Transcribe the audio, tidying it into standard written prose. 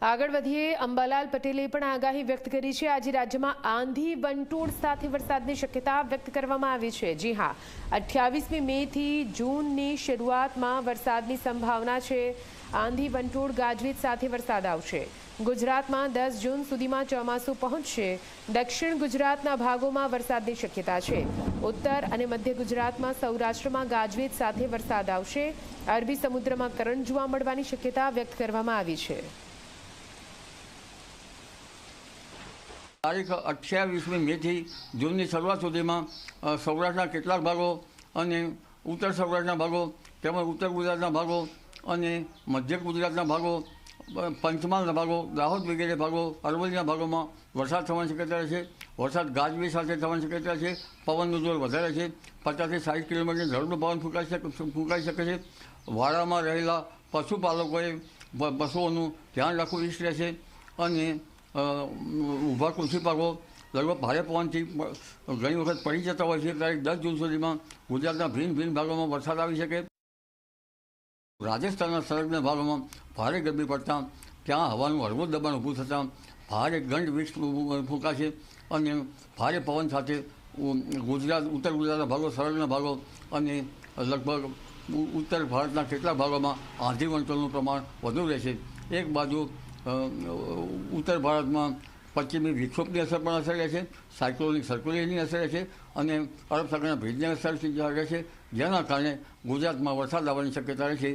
આગળ વધીએ, અંબાલાલ પટેલે પણ આગાહી વ્યક્ત કરી છે। આજે રાજ્યમાં આંધી વંટોળ સાથે વરસાદની શક્યતા વ્યક્ત કરવામાં આવી છે। જી હા, 28મી મે થી જૂનની શરૂઆતમાં વરસાદની સંભાવના છે। આંધી વંટોળ ગાજવીજ સાથે વરસાદ આવશે। ગુજરાતમાં 10 જૂન સુધીમાં ચોમાસું પહોંચશે। દક્ષિણ ગુજરાતના ભાગોમાં વરસાદની શક્યતા છે। ઉત્તર અને મધ્ય ગુજરાતમાં, સૌરાષ્ટ્રમાં ગાજવીજ સાથે વરસાદ આવશે। અરબી સમુદ્રમાં કરંટ જોવા મળવાની શક્યતા વ્યક્ત કરવામાં આવી છે। તારીખ 28મી મે થી જૂનની શરૂઆત સુધીમાં સૌરાષ્ટ્રના કેટલાક ભાગો અને ઉત્તર સૌરાષ્ટ્રના ભાગો તેમજ ઉત્તર ગુજરાતના ભાગો અને મધ્ય ગુજરાતના ભાગો, પંચમહાલના ભાગો, દાહોદ વગેરે ભાગો, અરવલ્લીના ભાગોમાં વરસાદ થવાની શક્યતા રહેશે। વરસાદ ગાજવીજ સાથે થવાની શક્યતા છે। પવનનું જોર વધારે છે। 50 થી 60 કિલોમીટર ઝડપનું પવન ફૂંકાઈ શકે છે। વાડામાં રહેલા પશુપાલકોએ પશુઓનું ધ્યાન રાખવું ઈષ્ટ રહેશે અને ઊભા કૃષિ પાકો લગભગ ભારે પવનથી ઘણી વખત પડી જતા હોય છે। તારીખ 10 જૂન સુધીમાં ગુજરાતના ભિન્ન ભાગોમાં વરસાદ આવી શકે। રાજસ્થાનના સંલગ્ન ભાગોમાં ભારે ગરમી પડતા ત્યાં હવાનું હળવું દબાણ ઊભું થતાં ભારે ગંધ વિક્ષ ફૂંકાશે અને ભારે પવન સાથે ઉત્તર ગુજરાતના ભાગો, સંલગ્ન ભાગો અને લગભગ ઉત્તર ભારતના કેટલાક ભાગોમાં આંધી વંટોળનું પ્રમાણ વધુ રહેશે। એક બાજુ ઉત્તર ભારતમાં પશ્ચિમી વિક્ષોભની અસર પણ અસર રહેશે। સાયક્લોનિક સર્ક્યુલેશનની અસર રહેશે અને અરબ સાગરના ભેજની અસર રહેશે, જેના કારણે ગુજરાતમાં વરસાદ આવવાની શક્યતા રહેશે।